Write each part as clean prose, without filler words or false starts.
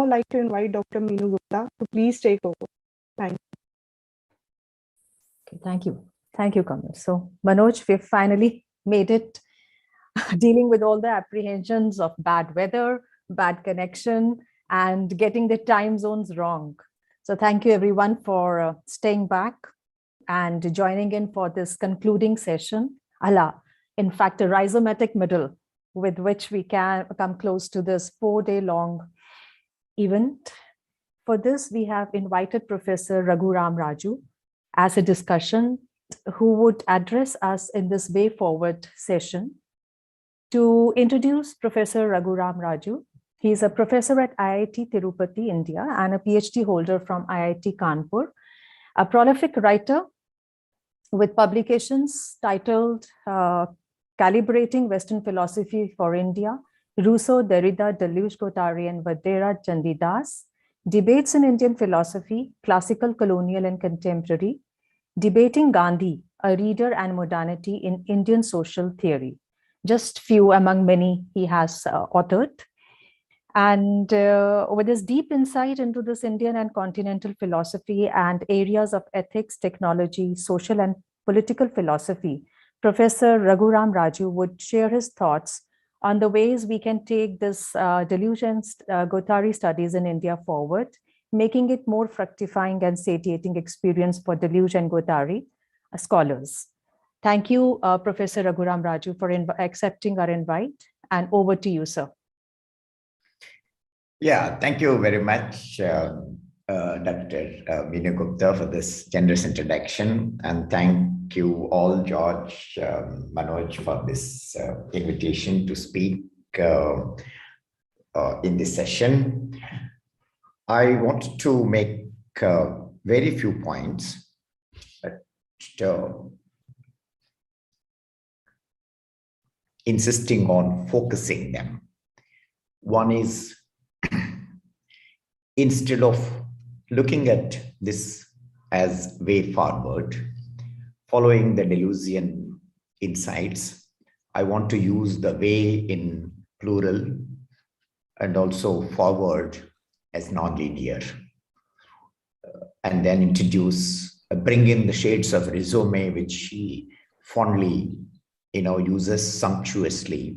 now like to invite Dr. Meenu Gupta to please take over. Thank you. Okay, thank you. Thank you, Kamal. So, Manoj, we've finally made it, dealing with all the apprehensions of bad weather, bad connection, and getting the time zones wrong. So thank you everyone for staying back and joining in for this concluding session. In fact, a rhizomatic middle with which we can come close to this 4-day-long event. For this, we have invited Professor Raghuram Raju as a discussion who would address us in this way forward session. To introduce Professor Raghuram Raju, he is a professor at IIT Tirupati, India, and a PhD holder from IIT Kanpur, a prolific writer with publications titled Calibrating Western Philosophy for India, Rousseau, Derrida, Deleuze, Guattari, and Vadera Chandidas, Debates in Indian Philosophy, Classical, Colonial, and Contemporary, Debating Gandhi, a Reader and Modernity in Indian Social Theory. Just few among many he has authored. And with his deep insight into this Indian and continental philosophy and areas of ethics, technology, social and political philosophy, Professor Raghuram Raju would share his thoughts on the ways we can take this Deleuze and Guattari studies in India forward, making it more fructifying and satiating experience for Deleuze and Guattari scholars. Thank you, Professor Raghuram Raju, for accepting our invite, and over to you, sir. Yeah, thank you very much, Dr. Meenu Gupta, for this generous introduction. And thank you all, George, Manoj, for this invitation to speak in this session. I want to make very few points, but insisting on focusing them. One is, instead of looking at this as way forward, following the Deleuzian insights, I want to use the way in plural and also forward as non-linear, and then bring in the shades of rhizome, which he fondly, uses sumptuously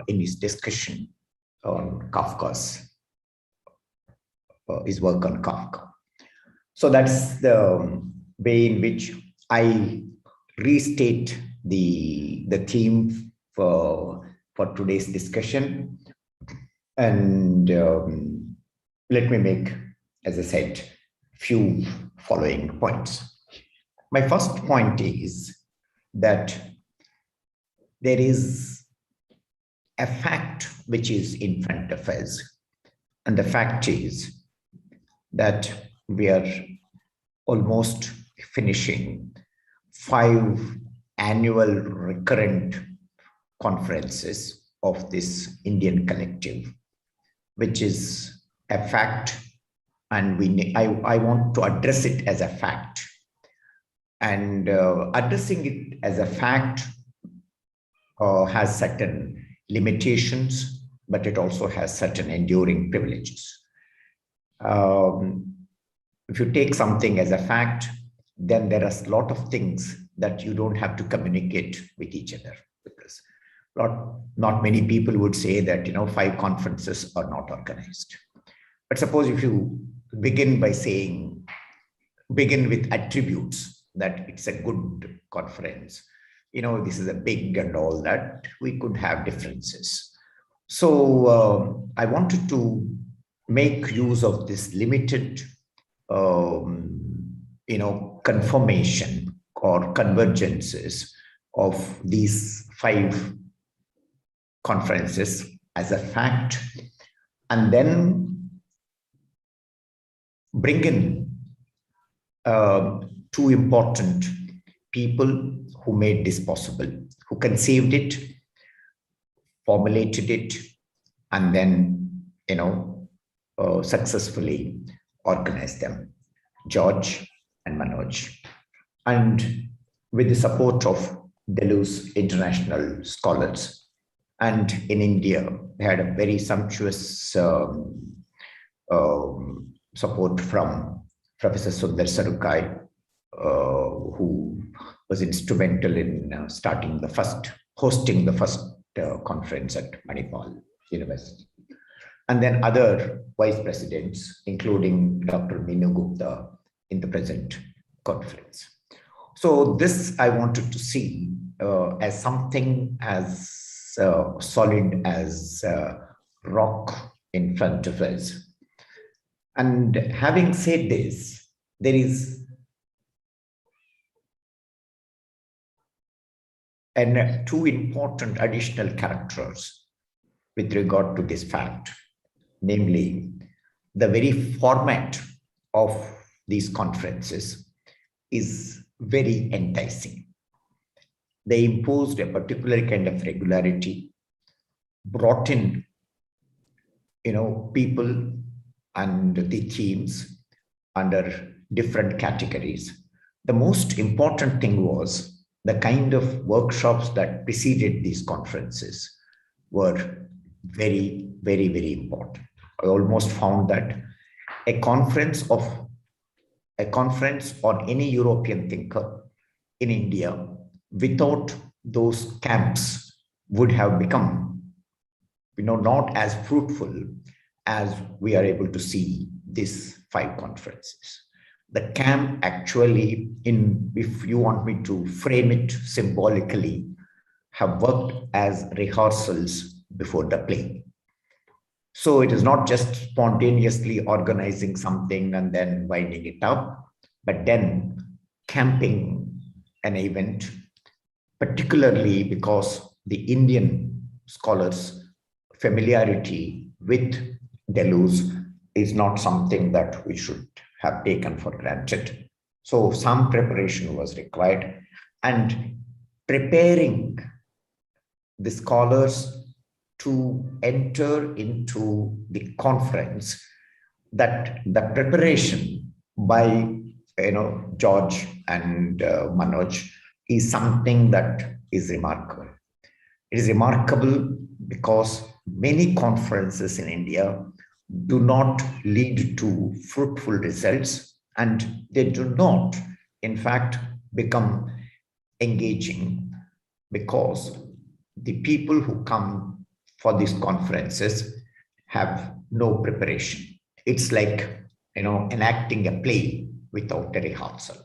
in his discussion on his work on Kafka. So that's the way in which I restate the theme for today's discussion. And let me make, as I said, few following points. My first point is that there is a fact which is in front of us. And the fact is that we are almost finishing 5 annual recurrent conferences of this Indian collective, which is a fact, and I want to address it as a fact. And addressing it as a fact has certain limitations, but it also has certain enduring privileges. If you take something as a fact, then there are a lot of things that you don't have to communicate with each other, because not many people would say that 5 conferences are not organized. But suppose if you begin with attributes that it's a good conference, this is a big and all that, we could have differences. So I wanted to make use of this limited, confirmation or convergences of these 5 conferences as a fact, and then bring in 2 important people who made this possible, who conceived it, formulated it, and then, successfully organized them, George and Manoj. And with the support of Deleuze international scholars. And in India, they had a very sumptuous support from Professor Sundar Sarukai, who was instrumental in hosting the first conference at Manipal University. And then other vice presidents, including Dr. Meenu Gupta in the present conference. So this I wanted to see as something as solid as rock in front of us. And having said this, there is two important additional characters with regard to this fact, namely the very format of these conferences is very enticing. They imposed a particular kind of regularity, brought in, people and the themes under different categories. The most important thing was the kind of workshops that preceded these conferences were very, very, very important. I almost found that a conference on any European thinker in India without those camps would have become, not as fruitful as we are able to see these 5 conferences. The camp actually, if you want me to frame it symbolically, have worked as rehearsals before the play. So it is not just spontaneously organizing something and then winding it up, but then camping an event, particularly because the Indian scholars' familiarity with Deleuze is not something that we should have taken for granted. So some preparation was required, and preparing the scholars to enter into the conference, that the preparation by George and Manoj is something that is remarkable. It is remarkable because many conferences in India do not lead to fruitful results, and they do not, in fact, become engaging because the people who come for these conferences have no preparation. It's like, enacting a play without a rehearsal.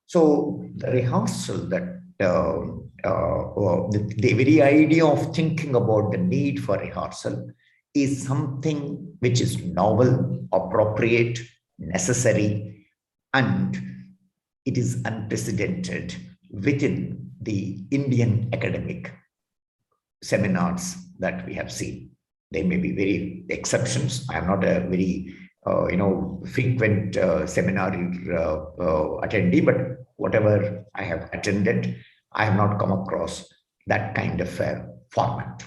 So the rehearsal that the very idea of thinking about the need for rehearsal is something which is novel, appropriate, necessary, and it is unprecedented within the Indian academic seminars that we have seen. There may be very exceptions. I am not a very frequent seminar attendee, but whatever I have attended, I have not come across that kind of format.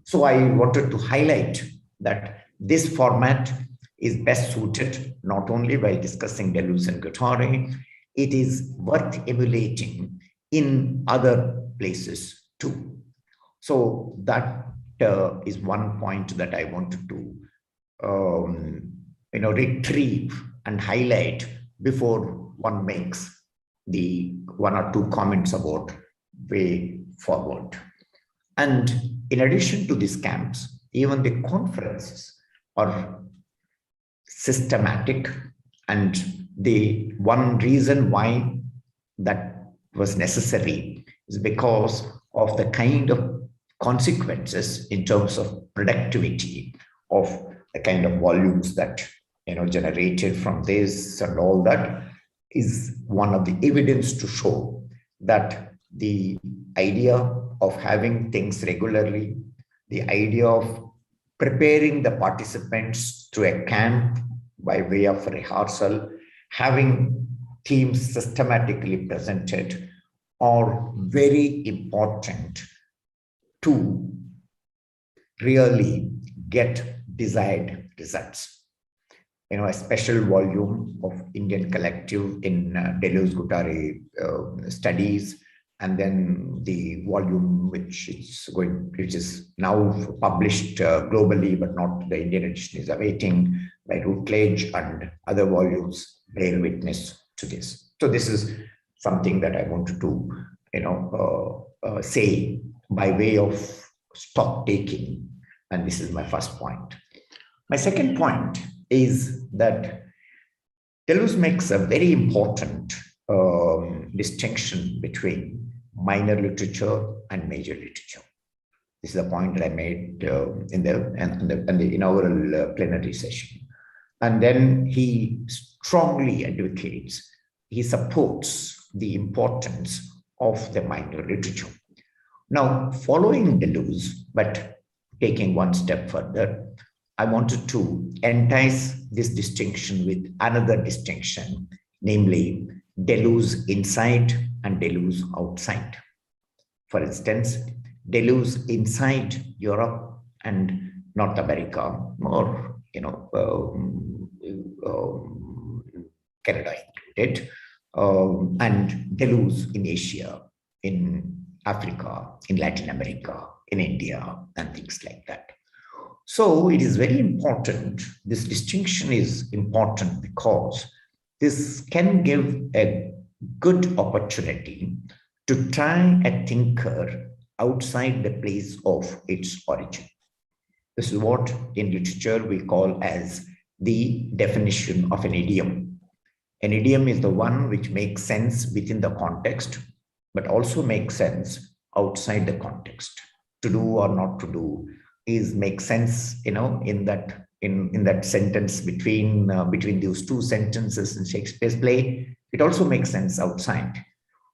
So I wanted to highlight that this format is best suited not only while discussing Deleuze and Guattari, it is worth emulating in other places too. So that is one point that I wanted to retrieve and highlight before one makes the 1 or 2 comments about way forward. And in addition to these camps, even the conferences are systematic, and the one reason why that was necessary is because of the kind of consequences in terms of productivity of the kind of volumes that generated from this, and all that is one of the evidence to show that the idea of having things regularly, the idea of preparing the participants to a camp by way of rehearsal, having themes systematically presented are very important to really get desired results. A special volume of Indian collective in Deleuze-Guattari studies and then the volume which is now published globally, but not the Indian edition is awaiting by Routledge, and other volumes bear witness to this. So this is something that I wanted to, say by way of stock taking, and this is my first point. My second point is that Deleuze makes a very important distinction between minor literature and major literature. This is a point that I made in the inaugural plenary session. And then he strongly advocates, he supports the importance of the minor literature. Now, following Deleuze, but taking one step further, I wanted to entice this distinction with another distinction, namely Deleuze inside and Deleuze outside. For instance, Deleuze inside Europe and North America, or Canada included, and Deleuze in Asia, in Africa, in Latin America, in India, and things like that. So it is very important. This distinction is important because this can give a good opportunity to try a thinker outside the place of its origin. This is what in literature we call as the definition of an idiom. An idiom is the one which makes sense within the context, but also makes sense outside the context. To do or not to do is make sense, in that sentence between those two sentences in Shakespeare's play. It also makes sense outside.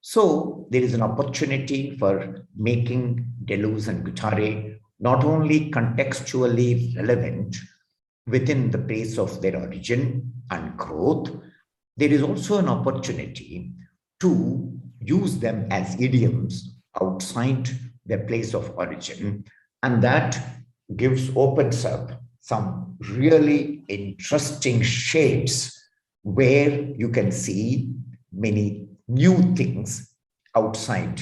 So there is an opportunity for making Deleuze and Guattari not only contextually relevant within the place of their origin and growth, there is also an opportunity to use them as idioms outside their place of origin, and that opens up some really interesting shades where you can see many new things outside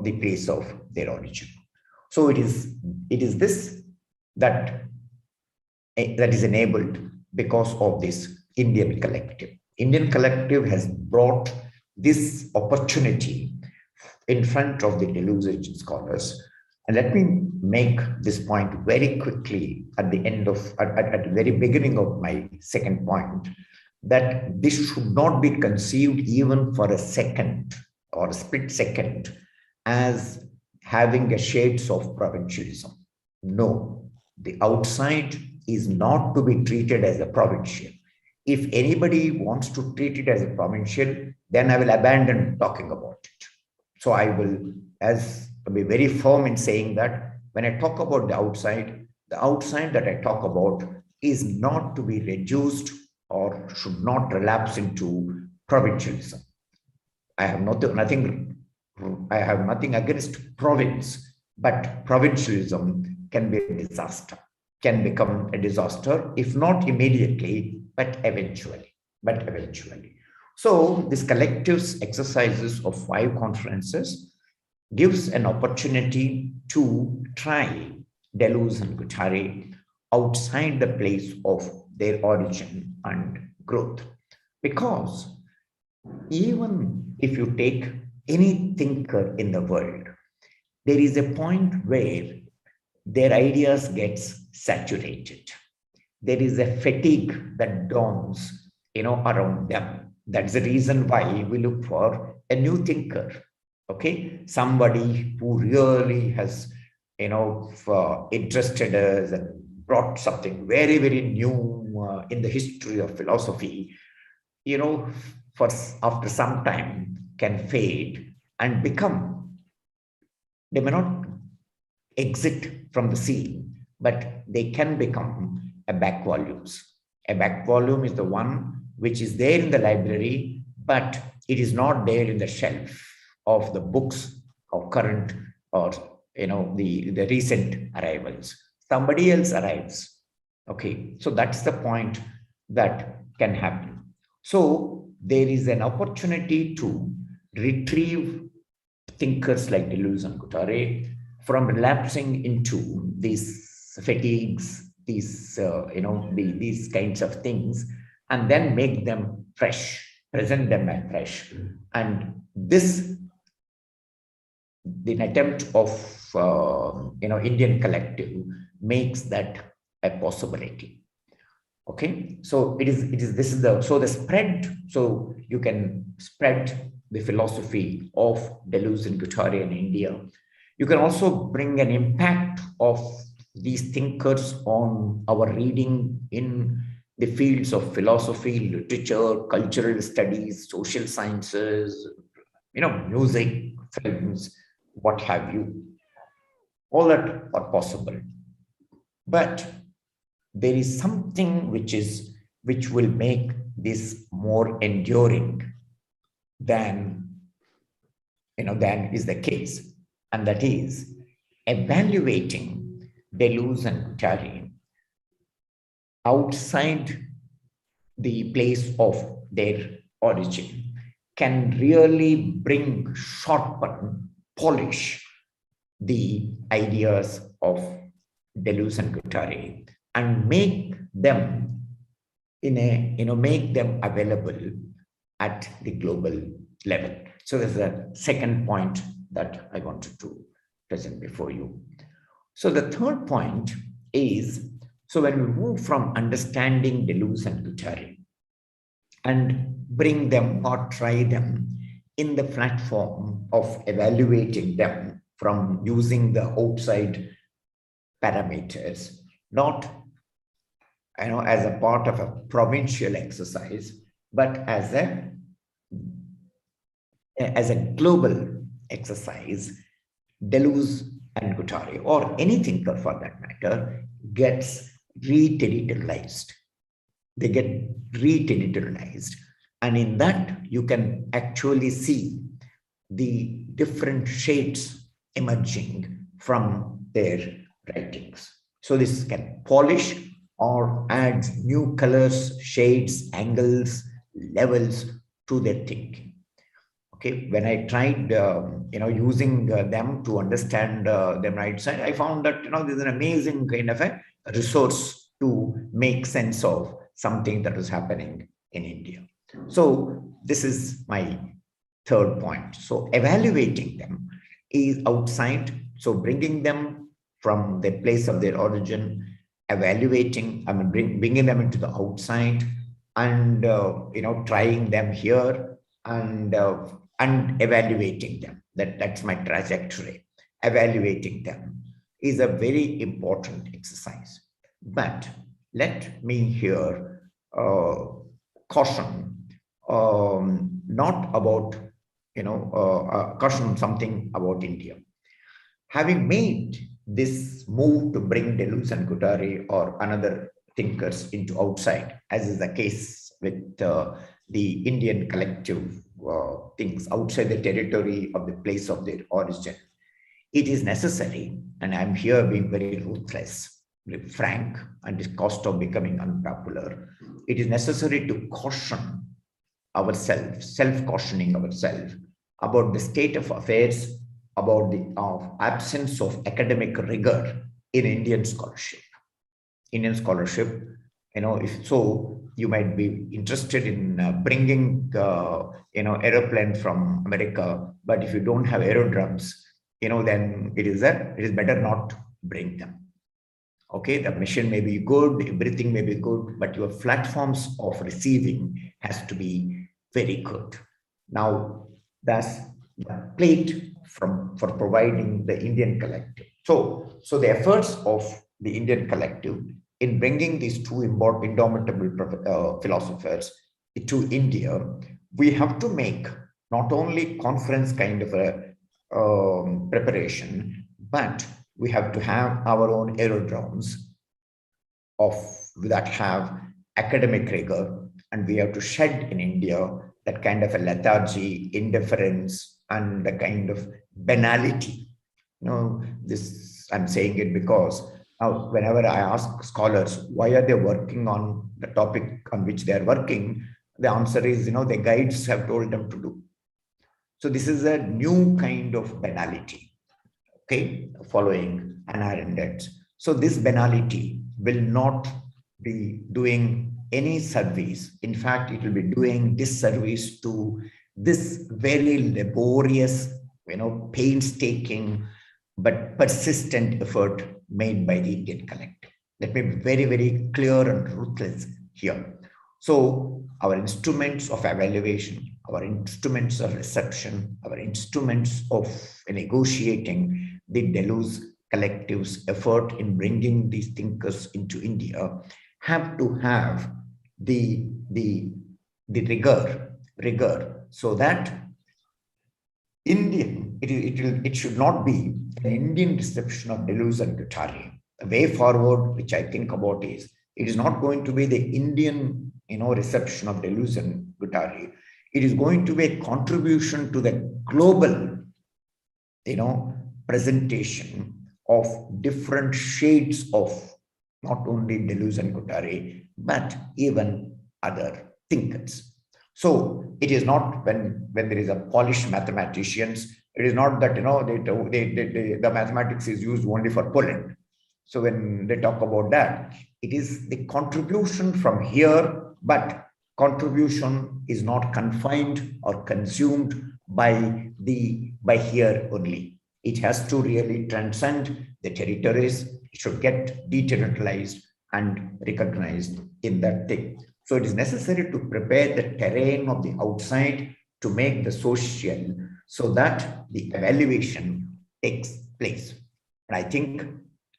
the place of their origin. So it is this that is enabled because of this Indian collective. Indian collective has brought this opportunity in front of the Deleuze scholars. And let me make this point very quickly at the very beginning of my second point, that this should not be conceived even for a second or a split second as having a shades of provincialism. No, the outside is not to be treated as a provincial. If anybody wants to treat it as a provincial, then I will abandon talking about it. So I will be very firm in saying that when I talk about the outside that I talk about is not to be reduced or should not relapse into provincialism. I have nothing against province, but provincialism can be a disaster, can become a disaster, if not immediately, but eventually. So this collective's exercises of 5 conferences gives an opportunity to try Deleuze and Guattari outside the place of their origin and growth. Because even if you take any thinker in the world, there is a point where their ideas gets saturated. There is a fatigue that dawns, around them. That's the reason why we look for a new thinker. Okay, somebody who really has, interested us and brought something very, very new in the history of philosophy, after some time can fade and become, they may not exit from the scene, but they can become a back volumes. A back volume is the one which is there in the library, but it is not there in the shelf of the books of current or the recent arrivals. Somebody else arrives. Okay, so that's the point that can happen. So there is an opportunity to retrieve thinkers like Deleuze and Guattari from relapsing into these fatigues, these these kinds of things, and then make them fresh, present them as fresh. And this, the attempt of Indian collective makes that a possibility. Okay, so this is the spread. So you can spread the philosophy of Deleuze and Guattari in India. You can also bring an impact of these thinkers on our reading in the fields of philosophy, literature, cultural studies, social sciences, music, films, what have you. All that are possible. But there is something which will make this more enduring than is the case, and that is evaluating Deleuze and Guattari outside the place of their origin can really sharpen, polish the ideas of Deleuze and Guattari and make them make them available at the global level. So there's a second point that I wanted to present before you. So the third point is, so when we move from understanding Deleuze and Guattari and bring them or try them in the platform of evaluating them from using the outside parameters, not as a part of a provincial exercise, but as a global exercise, Deleuze and Guattari, or any thinker for that matter, gets re-territorialized. They get re-territorialized. And in that, you can actually see the different shades emerging from their writings. So this can polish or add new colors, shades, angles, levels to their thinking. Okay, when I tried, using them to understand the right side, I found that, there's an amazing kind of a resource to make sense of something that was happening in India. So this is my third point. So evaluating them is outside. So bringing them from the place of their origin, evaluating, bringing them into the outside, and trying them here, and evaluating them. That's my trajectory. Evaluating them is a very important exercise. But let me here caution, not about caution something about India. Having made this move to bring Deleuze and Guattari or another thinkers into outside, as is the case with the Indian collective things outside the territory of the place of their origin, it is necessary, and I'm here being very ruthless, frank, and the cost of becoming unpopular, it is necessary to caution ourselves, self-cautioning ourselves about the state of affairs, about the absence of academic rigor in Indian scholarship. If so, you might be interested in bringing, aeroplane from America, but if you don't have aerodromes, then it is better not to bring them. Okay, the mission may be good, everything may be good, but your platforms of receiving has to be very good. Now, that's the plate for providing the Indian collective. So the efforts of the Indian collective in bringing these two indomitable philosophers to India, we have to make not only conference kind of a preparation, but we have to have our own aerodromes that have academic rigor, and we have to shed in India that kind of a lethargy, indifference, and the kind of banality. This I'm saying it because now whenever I ask scholars why are they working on the topic on which they are working, the answer is, the guides have told them to do. So this is a new kind of banality, okay, following Anna Arendt. So this banality will not be doing any service. In fact, it will be doing disservice to this very laborious, painstaking but persistent effort made by the Indian collective. Let me be very, very clear and ruthless here. So our instruments of evaluation, our instruments of reception, our instruments of negotiating the Deleuze collective's effort in bringing these thinkers into India have to have the rigor, so that it should not be an Indian reception of Deleuze and Guattari. The way forward, which I think about, is it is not going to be the Indian reception of Deleuze and Guattari. It is going to be a contribution to the global presentation of different shades of not only Deleuze and Guattari, but even other thinkers. So it is not when there is a polished mathematicians, it is not that the mathematics is used only for Poland. So when they talk about that, it is the contribution from here, but contribution is not confined or consumed by here only. It has to really transcend the territories. It should get deterritorialized and recognized in that thing. So it is necessary to prepare the terrain of the outside to make the social, so that the evaluation takes place. And I think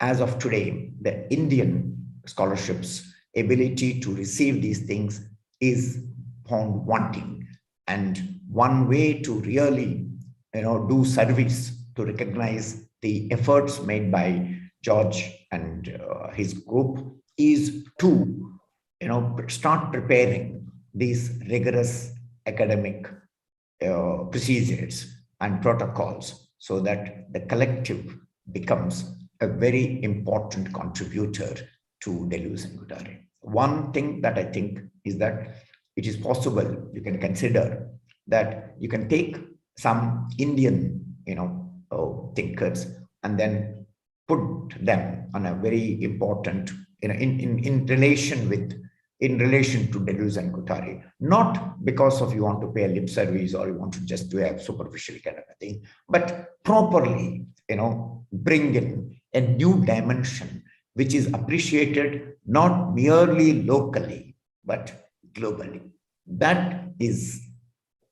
as of today, the Indian scholarship's ability to receive these things is found wanting. And one way to really do service to recognize the efforts made by George and his group is to start preparing these rigorous academic procedures and protocols, so that the collective becomes a very important contributor to Deleuze and Guattari. One thing that I think is that it is possible, you can consider that you can take some Indian thinkers and then put them on a very important in relation to Deleuze and Guattari, not because of you want to pay a lip service or you want to just do a superficial kind of a thing, but properly bring in a new dimension which is appreciated not merely locally but globally. That is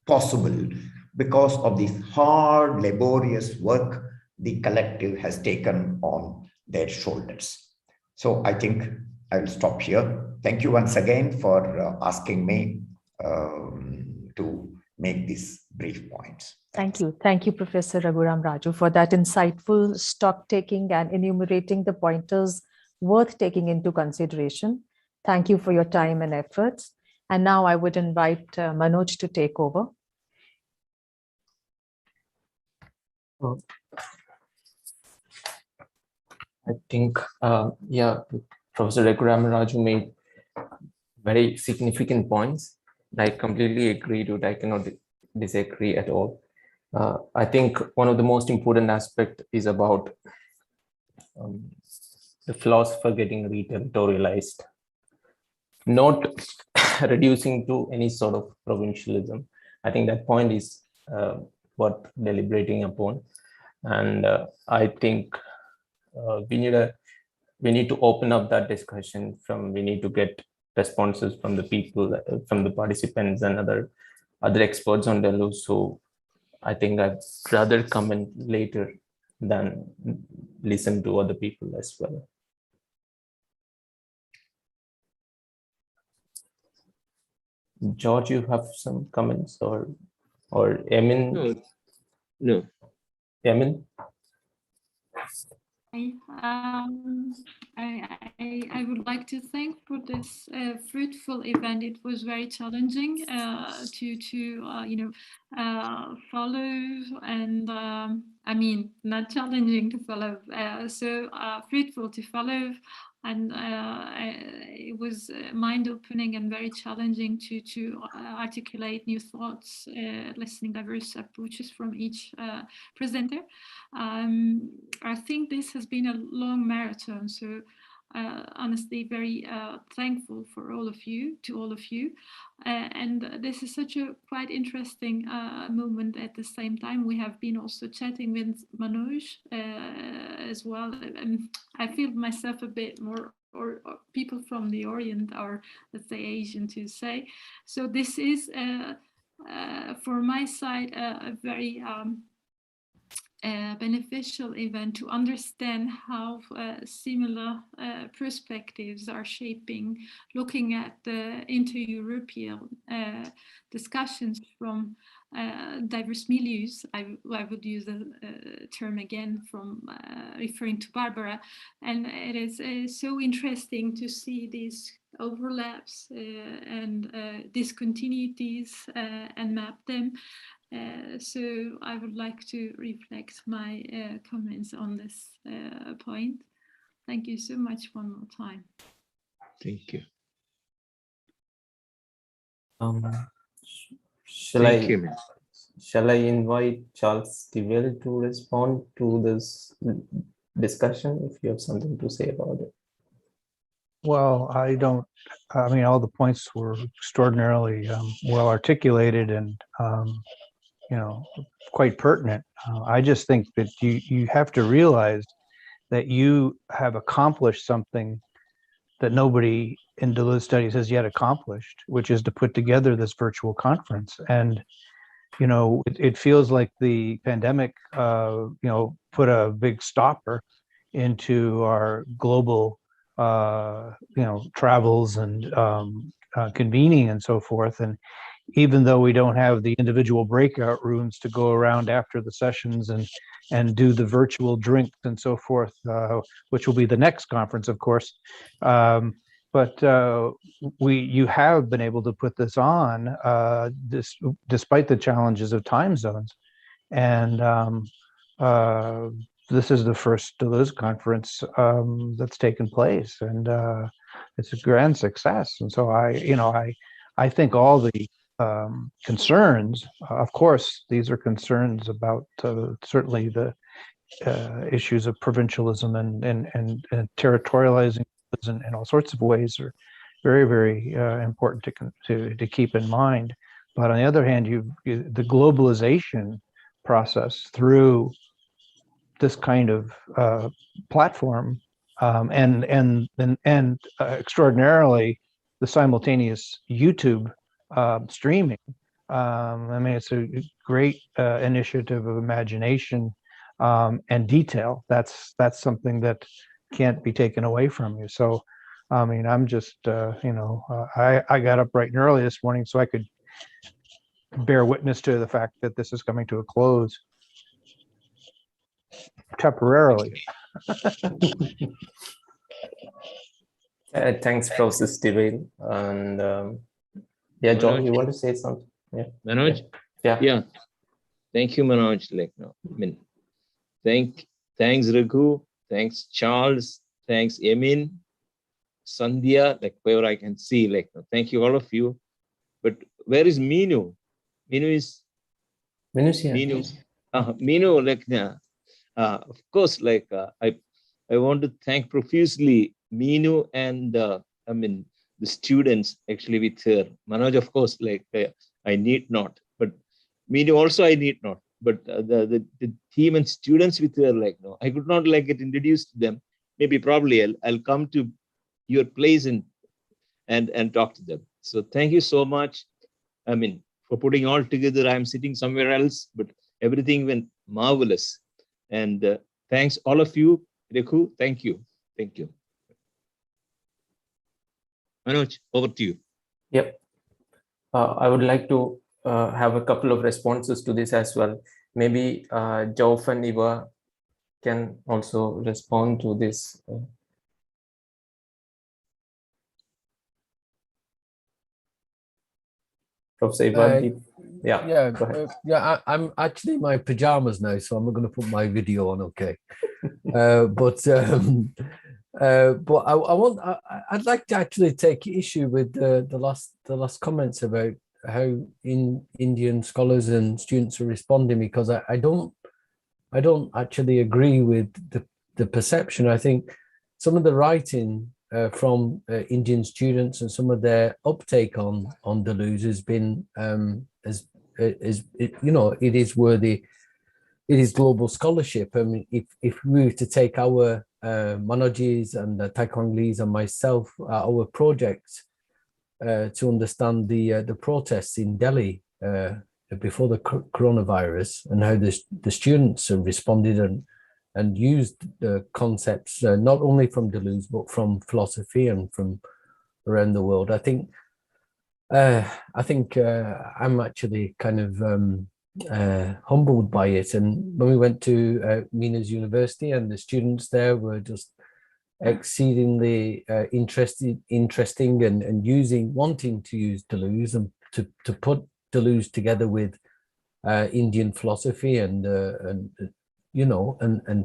possible because of this hard, laborious work the collective has taken on their shoulders. So I think I will stop here. Thank you once again for asking me to make these brief points. Thank you. Thank you, Professor Raghuram Raju, for that insightful stock taking and enumerating the pointers worth taking into consideration. Thank you for your time and efforts. And now I would invite Manoj to take over. I think, Professor Raghuram Raju made very significant points. I completely agree to it. I cannot disagree at all. I think one of the most important aspects is about the philosopher getting re-territorialized, not reducing to any sort of provincialism. I think that point is worth deliberating upon. And I think we need to open up that discussion. We need to get responses from the people, from the participants and other experts on Deleuze. So I think I'd rather comment later than listen to other people as well. George, you have some comments, or Emin? No. Emin? I would like to thank for this fruitful event. It was very challenging to follow, and I mean, not challenging to follow, so fruitful to follow and it was mind-opening and very challenging to articulate new thoughts, listening diverse approaches from each presenter. I think this has been a long marathon, so honestly very thankful for all of you, and this is such a quite interesting moment. At the same time, we have been also chatting with Manoj as well. I feel myself a bit more or people from the Orient, or let's say Asian to say. So this is for my side a very beneficial event to understand how similar perspectives are shaping, looking at the inter-European discussions from diverse milieus. I would use the term again from referring to Barbara, and it is so interesting to see these overlaps and discontinuities and map them. So I would like to reflect my comments on this point. Thank you so much one more time. Thank you. Shall I invite Charles Stivell to respond to this discussion if you have something to say about it? Well, I mean, all the points were extraordinarily well articulated and, you know, quite pertinent. I just think that you have to realize that you have accomplished something that nobody in Deleuze studies has yet accomplished, which is to put together this virtual conference. And, you know, it feels like the pandemic, you know, put a big stopper into our global, you know, travels and convening and so forth. And even though we don't have the individual breakout rooms to go around after the sessions and do the virtual drinks and so forth, which will be the next conference, of course. But you have been able to put this on despite the challenges of time zones. And this is the first Deleuze conference that's taken place, and it's a grand success. And so I think all the concerns, of course, these are concerns about certainly the issues of provincialism and territorializing in all sorts of ways are very, very important to keep in mind. But on the other hand, the globalization process through this kind of platform and extraordinarily the simultaneous YouTube streaming. I mean, it's a great initiative of imagination and detail. That's something that can't be taken away from you. So, I mean, I'm just, you know, I got up bright and early this morning so I could bear witness to the fact that this is coming to a close temporarily. Thanks, Professor Stivell. And yeah, John, Manoj, you want to say something? Yeah. Manoj? Yeah. Thank you, Manoj. Like, no, I mean, thanks, Raghu. Thanks, Charles. Thanks, Emin, Sandhya, like wherever I can see, like, no, thank you, all of you. But where is Minu? Minu's here. Minu, like, of course, like, I want to thank profusely Minu and, I mean, the students actually with her. Manoj, of course, like, I need not, but Minu also I need not. But the team and students with her, like, no, I could not like get introduced to them. Maybe probably I'll come to your place and talk to them. So thank you so much. I mean, for putting all together. I'm sitting somewhere else, but everything went marvelous. And thanks all of you. Raghu, thank you. Thank you. Manoj, over to you. Yep. I would like to have a couple of responses to this as well. Maybe Jof and Eva can also respond to this. Professor Eva, I'm actually in my pajamas now, so I'm not going to put my video on. Okay, but But I'd like to actually take issue with the last comments about how Indian scholars and students are responding, because I don't actually agree with the perception. I think some of the writing from Indian students and some of their uptake on Deleuze has been it is worthy. It is global scholarship. I mean, if we were to take our Manojis and Taekwang Lee's and myself, our project to understand the protests in Delhi before the coronavirus, and how the students have responded and used the concepts not only from Deleuze but from philosophy and from around the world. I think I'm actually kind of humbled by it. And when we went to Mina's University, and the students there were just exceedingly interesting and wanting to use Deleuze and to put Deleuze together with Indian philosophy and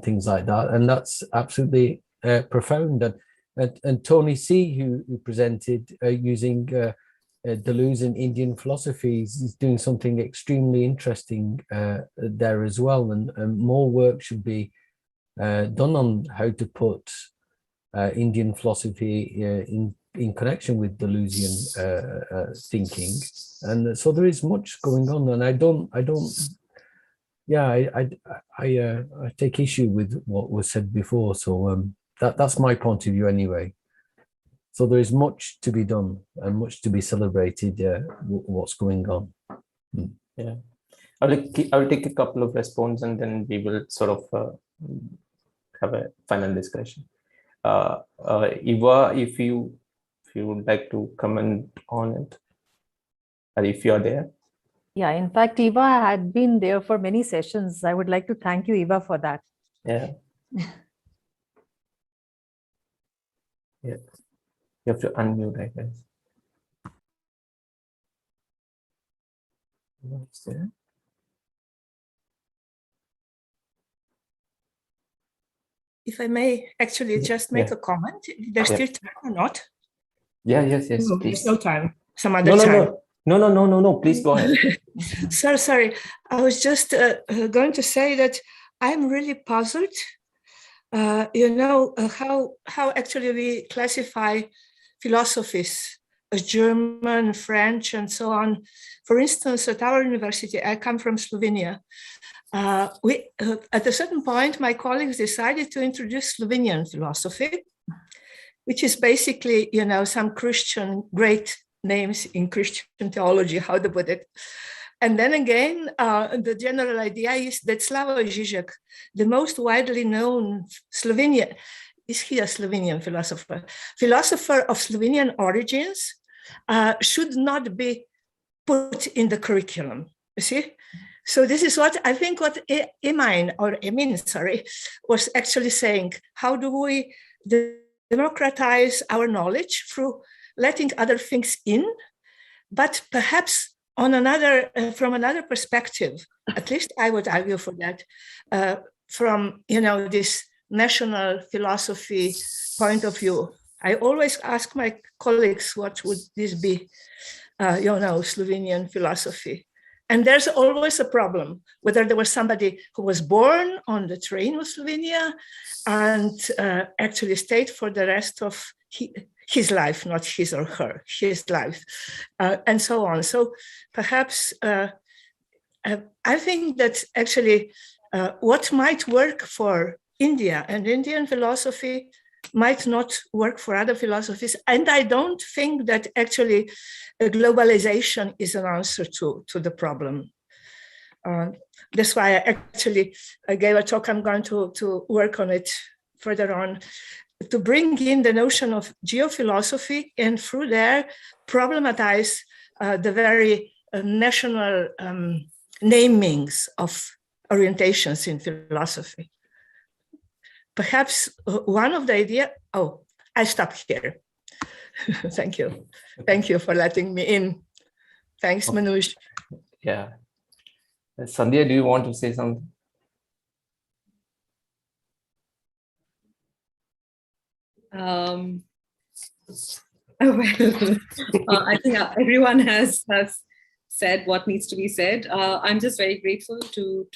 things like that, and that's absolutely profound. And Tony C, who presented using Deleuze and Indian philosophies, is doing something extremely interesting there as well, and more work should be done on how to put Indian philosophy in connection with Deleuzian thinking. And so there is much going on, and I take issue with what was said before. So that's my point of view anyway. So there is much to be done and much to be celebrated. What's going on? Yeah, I will take a couple of responses, and then we will sort of have a final discussion. Eva, if you would like to comment on it, or if you are there. Yeah, in fact, Eva had been there for many sessions. I would like to thank you, Eva, for that. Yeah. Yeah. You have to unmute, I guess. What's there? If I may actually just make a comment, there's still time or not? Yeah, yes, No, please. there's no time. Some other time. No, please go ahead. Sorry. I was just going to say that I'm really puzzled. How actually we classify philosophies as German, French, and so on. For instance, at our university, I come from Slovenia. At a certain point, my colleagues decided to introduce Slovenian philosophy, which is basically, some Christian great names in Christian theology, how to put it. And then again, the general idea is that Slavoj Žižek, the most widely known Slovenian, is he a Slovenian philosopher? Philosopher of Slovenian origins should not be put in the curriculum, you see? So this is what I think what Emin was actually saying. How do we democratize our knowledge through letting other things in, but perhaps on from another perspective? At least I would argue for that, from this national philosophy point of view. I always ask my colleagues, what would this be, Slovenian philosophy? And there's always a problem, whether there was somebody who was born on the train of Slovenia and actually stayed for the rest of his life, not his or her, his life, and so on. So perhaps I think that actually what might work for India and Indian philosophy might not work for other philosophies. And I don't think that actually globalization is an answer to the problem. That's why I gave a talk. I'm going to work on it further on, to bring in the notion of geophilosophy and through there problematize the very national namings of orientations in philosophy. Perhaps one of the ideas, I stop here. Thank you. Thank you for letting me in. Thanks, Manoj. Yeah. Sandhya, do you want to say something? I think everyone has said what needs to be said. I'm just very grateful to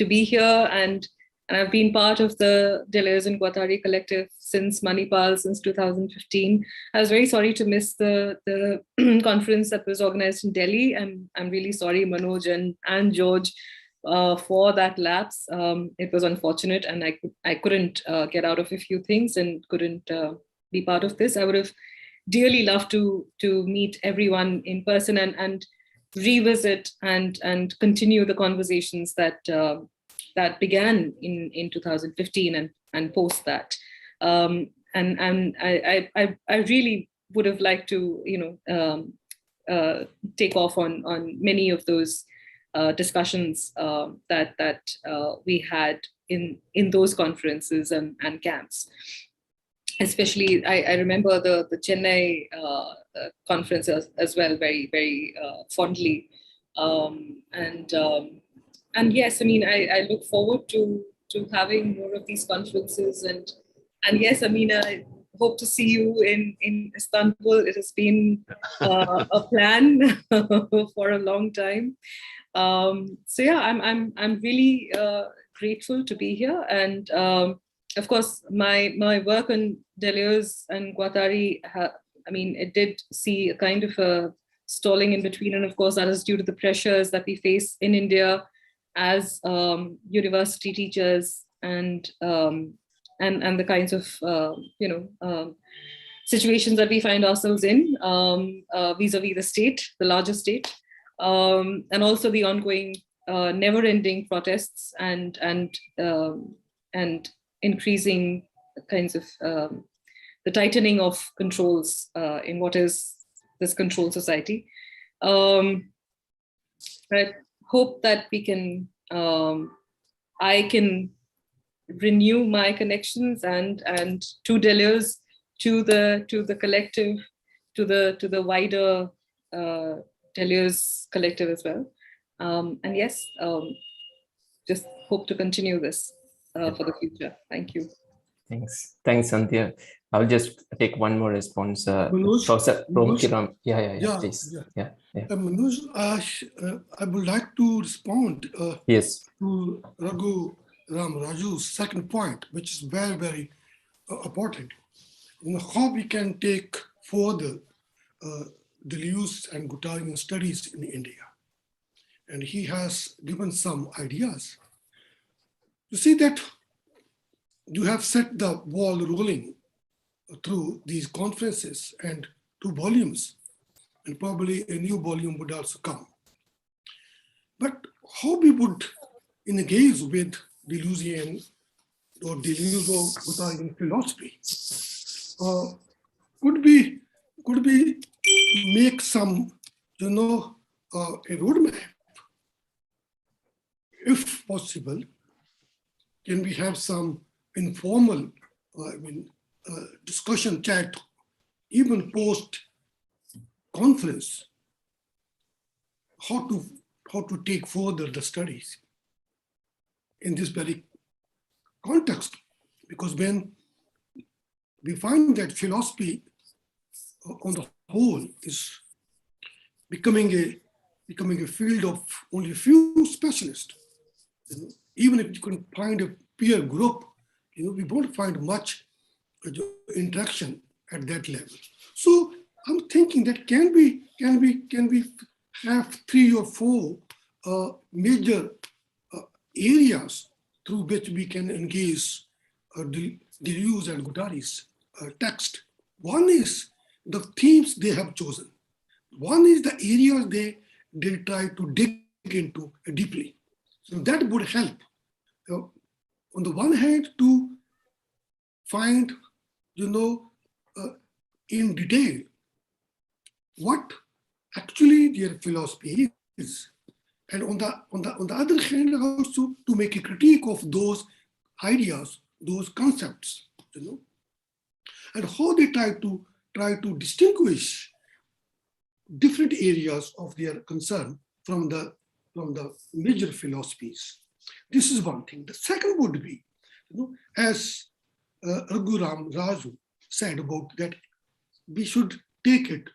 be here, and I've been part of the Deleuze and Guattari collective since Manipal, since 2015. I was very sorry to miss the conference that was organized in Delhi. I'm really sorry, Manoj and George, for that lapse. It was unfortunate, and I couldn't get out of a few things and couldn't be part of this. I would have dearly loved to meet everyone in person and revisit and continue the conversations that that began in 2015 and post that. And I really would have liked to, take off on many of those discussions that we had in those conferences and camps. Especially, I remember the Chennai conference as well very, very fondly. And yes, I mean, I look forward to having more of these conferences. And yes, I mean, I hope to see you in Istanbul. It has been a plan for a long time. So yeah, I'm really grateful to be here. And of course, my work on Deleuze and Guattari, I mean, it did see a kind of a stalling in between. And of course, that is due to the pressures that we face in India as university teachers and the kinds of situations that we find ourselves in vis-a-vis the state, the larger state, and also the ongoing never-ending protests and increasing kinds of the tightening of controls in what is this controlled society. But hope that we can, I can renew my connections and to Deleuze, to the collective, to the wider Deleuze collective as well. And yes, just hope to continue this for the future. Thank you. Thanks, Sandhya. I'll just take one more response. Manoj, Yeah, please. Yeah. Manoj, I would like to respond Yes. to Raghu Ram Raju's second point, which is very, very important. How we can take further Deleuze and Guattarian studies in India. And he has given some ideas. You see that you have set the ball rolling through these conferences and 2 volumes, and probably a new volume would also come. But how we would engage with Deleuzian or Deleuze-Guattarian philosophy? Could we make some, a roadmap? If possible, can we have some informal, discussion chat, even post conference, how to take further the studies in this very context? Because when we find that philosophy on the whole is becoming a field of only a few specialists, even if you can find a peer group, we won't find much interaction at that level. So I'm thinking that can we have 3 or 4 major areas through which we can engage Deleuze and Guattari's text. One is the themes they have chosen. One is the areas they try to dig into deeply. So that would help, on the one hand, to find, in detail what actually their philosophy is, and on the other hand, also to make a critique of those ideas, those concepts, and how they try to distinguish different areas of their concern from the major philosophies. This is one thing. The second would be, as Raghuram Raju said about that we should take it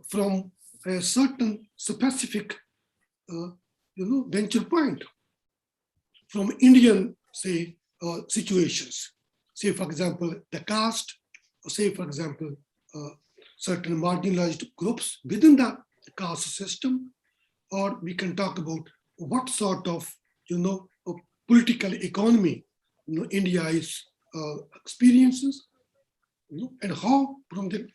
from a certain specific venture point, from Indian, say, situations. Say, for example, the caste, or say, for example, certain marginalized groups within the caste system, or we can talk about what sort of, political economy, India is experiences, and how from the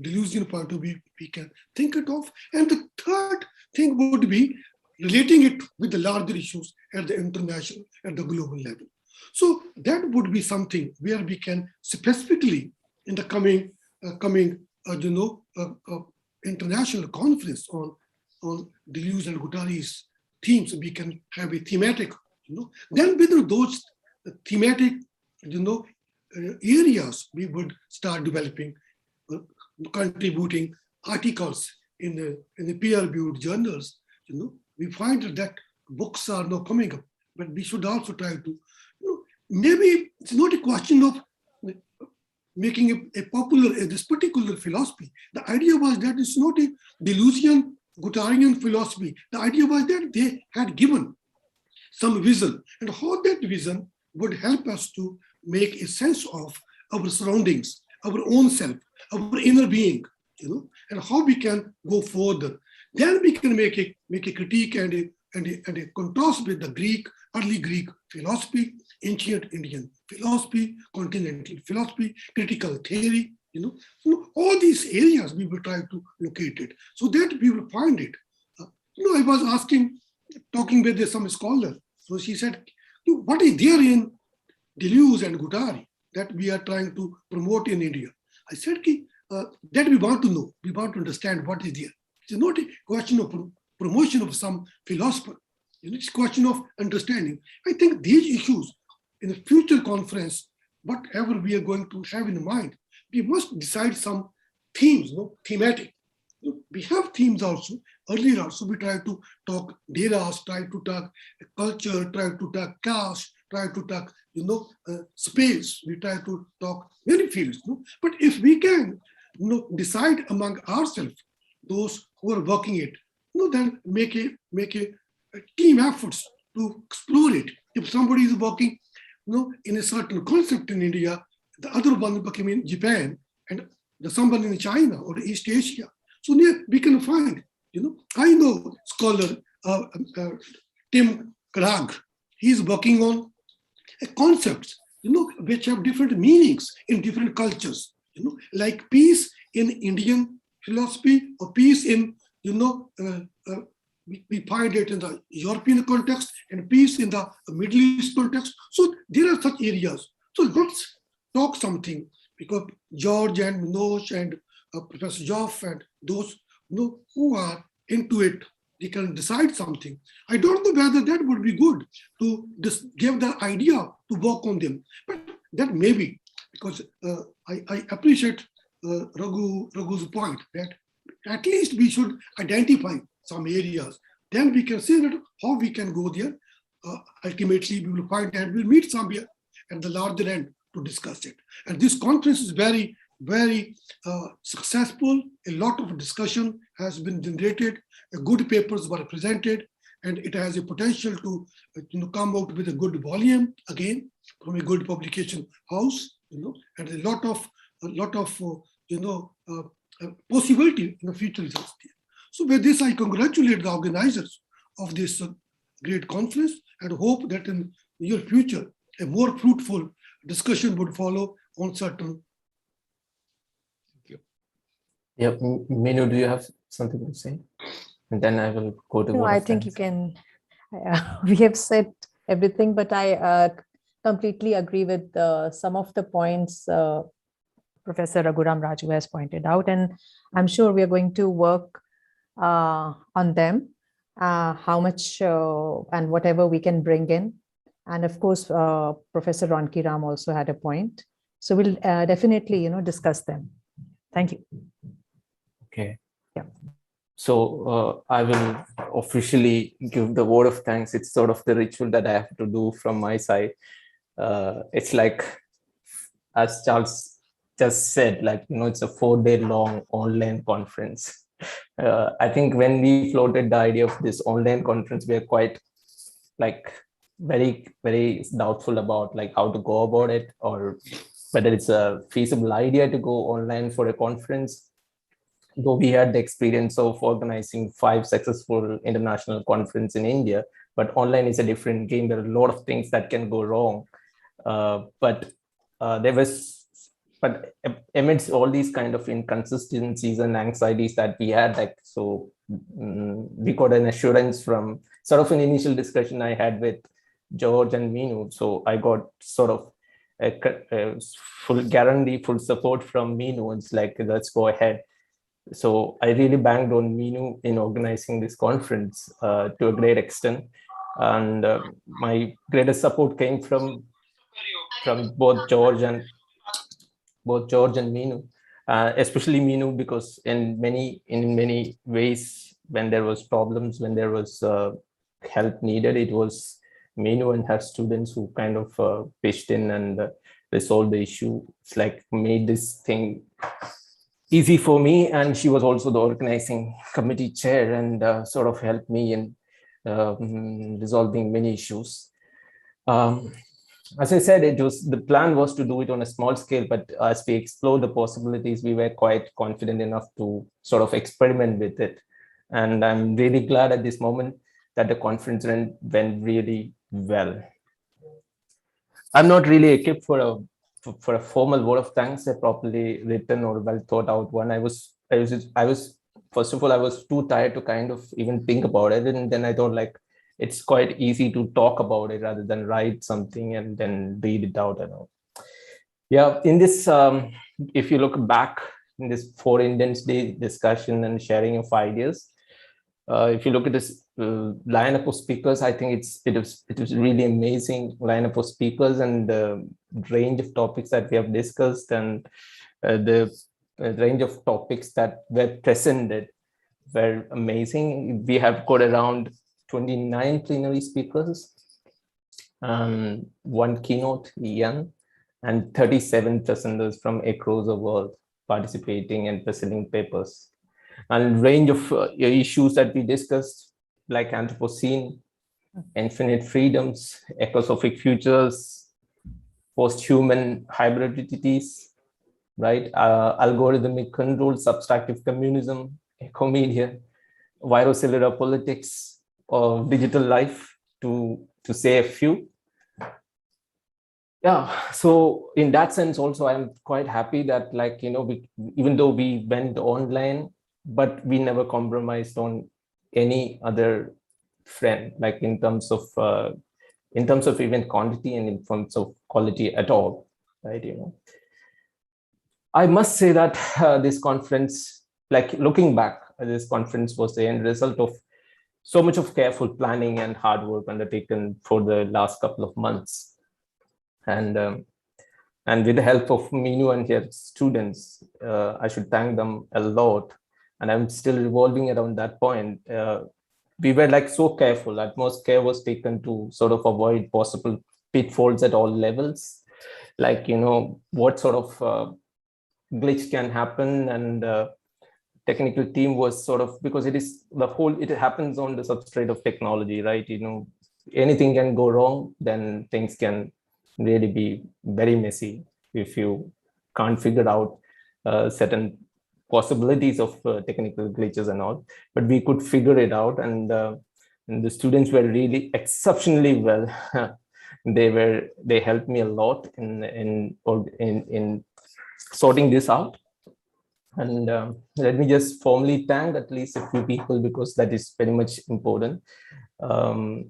delusion point of view we can think it of. And the third thing would be relating it with the larger issues at the international, at the global level. So that would be something where we can specifically in the coming international conference on Deleuze and Guattari's themes, we can have a thematic, then within those thematic, areas, we would start developing, contributing articles in the peer-reviewed journals. We find that books are now coming up, but we should also try to, maybe it's not a question of making a popular this particular philosophy. The idea was that it's not a Deleuzian Guattarian philosophy. The idea was that they had given some vision, and how that vision would help us to make a sense of our surroundings, our own self, our inner being, and how we can go further. Then we can make a critique and a contrast with the early Greek philosophy, ancient Indian philosophy, continental philosophy, critical theory, all these areas we will try to locate it so that we will find it. I was talking with some scholar. So she said, what is there in Deleuze and Guattari that we are trying to promote in India? I said, that we want to know, we want to understand what is there. It's not a question of promotion of some philosopher. It's a question of understanding. I think these issues in the future conference, whatever we are going to have in mind, we must decide some themes, thematic. We have themes also. Earlier also, we try to talk deras, try to talk culture, try to talk caste, try to talk, space. We try to talk many fields. But if we can, decide among ourselves, those who are working it, then make a team efforts to explore it. If somebody is working, in a certain concept in India, the other one working in Japan, and someone in China or East Asia. So we can find, I know scholar Tim Krag, he's working on concepts, which have different meanings in different cultures, like peace in Indian philosophy or peace in, we find it in the European context and peace in the Middle East context. So there are such areas. So let's talk something, because George and Manoj and Professor Joff and those who are into it, they can decide something. I don't know whether that would be good to just give the idea to work on them, but that may be, because I appreciate Raghu's point that at least we should identify some areas. Then we can see that how we can go there. Ultimately, we will find that we'll meet somewhere at the larger end to discuss it. And this conference is very, very successful. A lot of discussion has been generated. Good papers were presented, and it has a potential to come out with a good volume again from a good publication house. And a lot of possibility in the future results there. So with this, I congratulate the organizers of this great conference and hope that in the near future, a more fruitful discussion would follow on certain. Thank you. Yeah, Minu, do you have something to say? And then I will go to. No, I think you can. We have said everything, but I completely agree with some of the points Professor Raghuram Raju has pointed out, and I'm sure we are going to work on them, how much and whatever we can bring in. And of course, Professor Ronki Ram also had a point. So we'll definitely, discuss them. Thank you. Okay. Yeah. So I will officially give the word of thanks. It's sort of the ritual that I have to do from my side. It's like as Charles just said, like, it's a 4-day long online conference. I think when we floated the idea of this online conference, we are quite like very, very doubtful about like how to go about it, or whether it's a feasible idea to go online for a conference. Though we had the experience of organizing 5 successful international conferences in India, but online is a different game. There are a lot of things that can go wrong. But amidst all these kind of inconsistencies and anxieties that we had, like, so we got an assurance from sort of an initial discussion I had with George and Meenu. So I got sort of a full guarantee, full support from Meenu. It's like, let's go ahead. So I really banged on Meenu in organizing this conference to a great extent. And my greatest support came from both George and Meenu, especially Meenu, because in many ways, when there was problems, when there was help needed, it was Meenu and her students who kind of pitched in and resolved the issue. It's like made this thing easy for me, and she was also the organizing committee chair and sort of helped me in resolving many issues. As I said, the plan was to do it on a small scale, but as we explored the possibilities, we were quite confident enough to sort of experiment with it. And I'm really glad at this moment that the conference went really well. I'm not really equipped for a formal word of thanks, a properly written or well thought out one. I was first of all, I was too tired to kind of even think about it, and then I thought, like, it's quite easy to talk about it rather than write something and then read it out and all. Yeah, in this, if you look back in this 4 Indians Day discussion and sharing of ideas, if you look at this lineup of speakers, I think it was really amazing lineup of speakers, and the range of topics that we have discussed, and the range of topics that were presented were amazing. We have got around 29 plenary speakers, 1 keynote, Ian, and 37 presenters from across the world participating and presenting papers. And range of issues that we discussed, like Anthropocene, infinite freedoms, ecosophic futures, post-human hybridities, right? Algorithmic control, subtractive communism, ecomedia, virocellular politics, or digital life, to say a few. Yeah, so in that sense also, I'm quite happy that, like, even though we went online, but we never compromised on any other friend, like in terms of even quantity and in terms of quality at all, right? I must say that this conference, like looking back, this conference was the end result of so much of careful planning and hard work undertaken for the last couple of months. And with the help of Meenu and her students, I should thank them a lot. And I'm still revolving around that point. We were like so careful. Utmost care was taken to sort of avoid possible pitfalls at all levels. Like, what sort of glitch can happen, and technical team was sort of, because it happens on the substrate of technology, right? Anything can go wrong, then things can really be very messy if you can't figure out certain possibilities of technical glitches and all. But we could figure it out, and the students were really exceptionally well. They helped me a lot in sorting this out. And let me just formally thank at least a few people, because that is very much important. May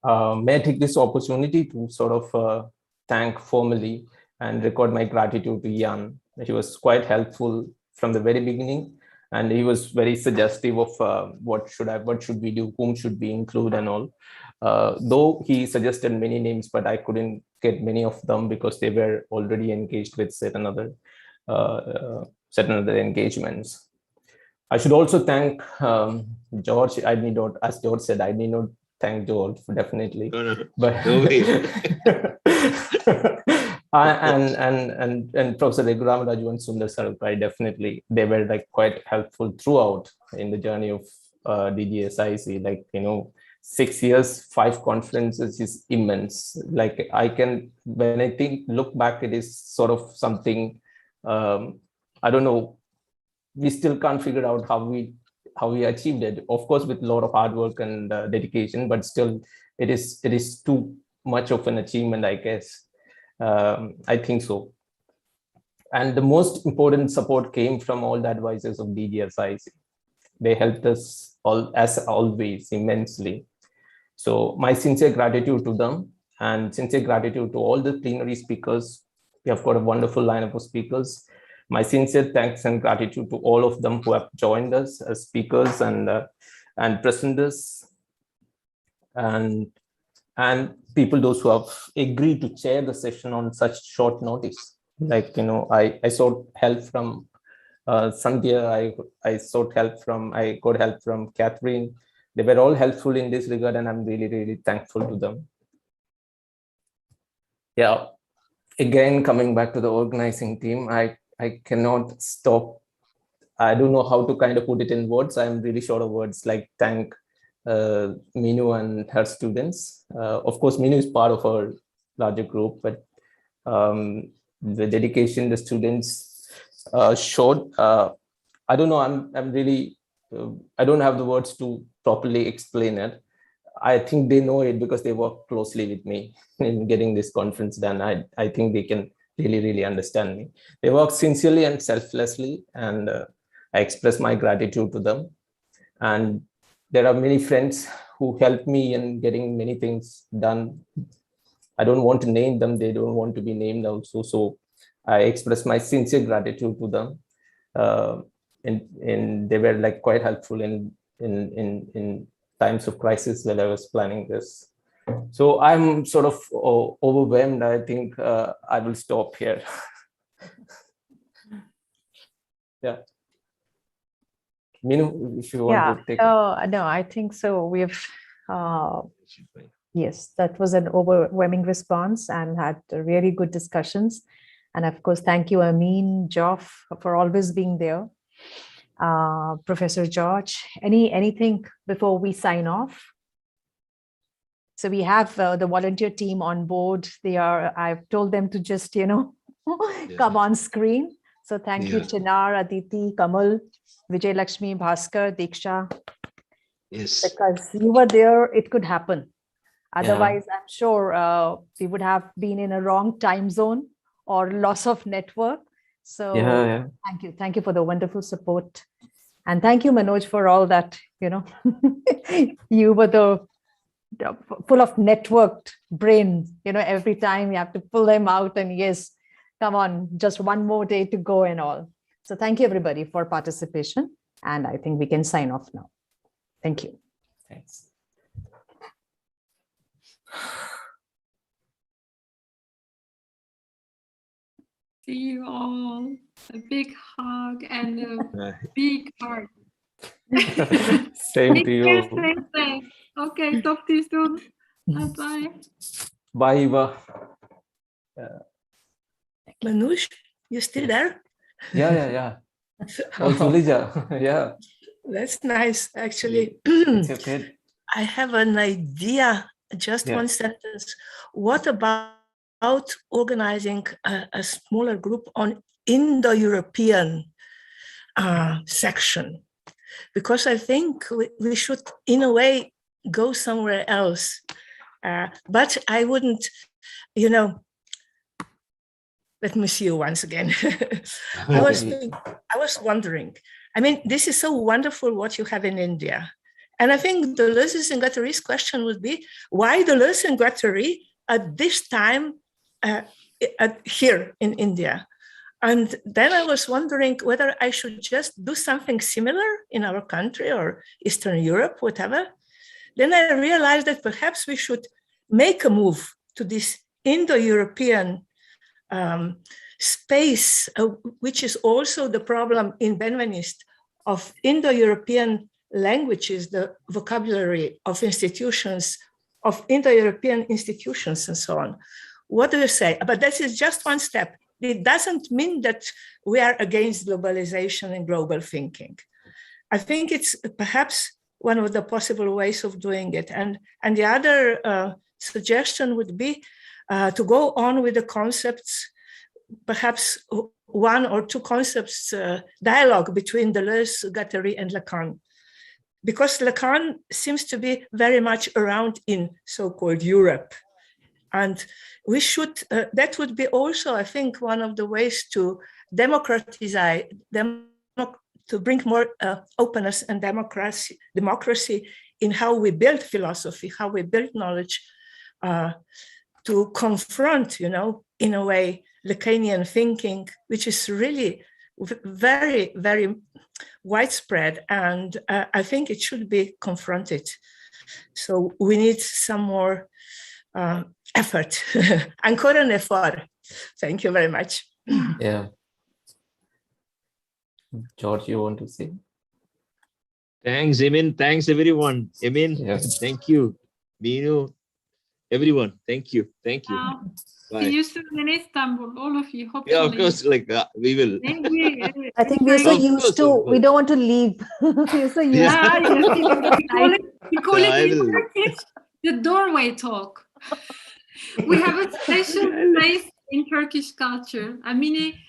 I take this opportunity to sort of thank formally and record my gratitude to Jan. He was quite helpful from the very beginning, and he was very suggestive of what should we do, whom should we include and all. Though he suggested many names, but I couldn't get many of them because they were already engaged with certain other engagements. I should also thank George. I need not, as George said, I need not thank George, definitely. No, but no way. And Professor Raghuram and Sundar Sarabhai, definitely, they were like quite helpful throughout in the journey of DGSIC. Like, 6 years, 5 conferences is immense. Like when I look back, it is sort of something, I don't know, we still can't figure out how we achieved it. Of course, with a lot of hard work and dedication, but still, it is too much of an achievement, I guess. I think so. And the most important support came from all the advisors of DGSIC. They helped us all, as always, immensely. So my sincere gratitude to them, and sincere gratitude to all the plenary speakers. We have got a wonderful lineup of speakers. My sincere thanks and gratitude to all of them who have joined us as speakers and presenters, and people, those who have agreed to chair the session on such short notice. Like, I sought help from Sandhya, I got help from Catherine. They were all helpful in this regard, and I'm really, really thankful to them. Yeah, again, coming back to the organizing team, I cannot stop. I don't know how to kind of put it in words. I'm really short of words, like thank Minu and her students. Of course, Minu is part of our larger group, but the dedication the students showed, I don't know, I'm really, I don't have the words to properly explain it. I think they know it because they work closely with me in getting this conference done. I think they can really, really understand me. They work sincerely and selflessly, and I express my gratitude to them. And there are many friends who helped me in getting many things done. I don't want to name them. They don't want to be named also. So I express my sincere gratitude to them. And they were like quite helpful in times of crisis when I was planning this. So I'm sort of overwhelmed. I think I will stop here. Yeah. Minu, if you want to take it. No, I think so. We've, yes, that was an overwhelming response and had really good discussions. And of course, thank you, Amin, Joff, for always being there. Professor George, anything before we sign off? So we have the volunteer team on board. I've told them to just, come on screen. So thank you, Chinar, Aditi, Kamal, Vijay Lakshmi, Bhaskar, Diksha. Yes. Because you were there, it could happen. Otherwise, I'm sure we would have been in a wrong time zone or loss of network. So thank you for the wonderful support. And thank you, Manoj, for all that, you were the full of networked brains, every time you have to pull them out and yes, come on, just one more day to go and all. So thank you, everybody, for participation. And I think we can sign off now. Thank you. Thanks. See you all. A big hug and a big heart. Same to you. Okay, talk to you soon. Bye-bye. Bye, Eva. Manoj, you still there? Yeah. Oh, Zulija. Yeah. That's nice, actually. It's okay. I have an idea, just one sentence. What about organizing a smaller group on Indo-European section? Because I think we should, in a way, go somewhere else. But I wouldn't, let me see you once again. I was wondering, this is so wonderful what you have in India. And I think the Deleuze and Guattari's question would be, why Deleuze and Guattari at this time here in India? And then I was wondering whether I should just do something similar in our country or Eastern Europe, whatever. Then I realized that perhaps we should make a move to this Indo-European space, which is also the problem in Benveniste of Indo-European languages, the vocabulary of institutions, of Indo-European institutions and so on. what do you say? But this is just one step. It doesn't mean that we are against globalization and global thinking. I think it's perhaps one of the possible ways of doing it. And the other suggestion would be to go on with the concepts, perhaps one or two concepts, dialogue between Deleuze, Guattari, and Lacan. Because Lacan seems to be very much around in so-called Europe. And we should, that would be also, I think, one of the ways to democratize, to bring more openness and democracy in how we build philosophy, how we build knowledge, to confront, in a way, Lacanian thinking, which is really very, very widespread. And I think it should be confronted. So we need some more effort. Encore un effort. Thank you very much. Yeah. George, you want to say? Thanks, Emin. Thanks, everyone. Emin, Yes. thank you. Minu, everyone, thank you. Thank you. Bye. See you soon in Istanbul, all of you. Hopefully. Yeah, of course, we will. I think we're so Of used course, to, of we don't want to leave. We're so used Yeah. to We call it I in will. Turkish the doorway talk. We have a special place in Turkish culture, a mini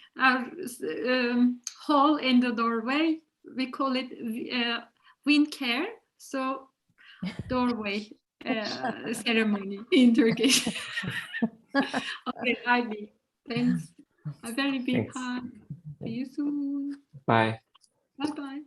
hole in the doorway. We call it winker, so doorway ceremony in Turkish. Okay, Ivy, thanks. A very big Thanks. hug. See you soon. Bye. Bye-bye.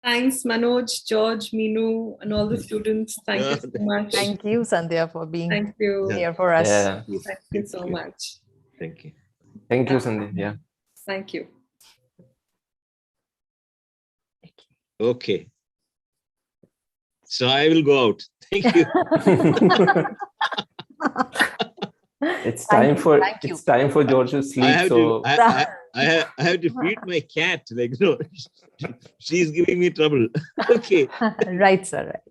Thanks, Manoj, George, Minu, and all the students. Thank you so much. Thank you, Sandhya, for being Thank you. here for us. Yeah. Thank you so much. Thank you. Thank you, Sandhya. Yeah. Thank you. Okay. So I will go out. Thank you. It's time for Thank you. it's time for George to I sleep. have So to. I have to feed my cat. Like, she's giving me trouble. Okay. Right, sir. Right.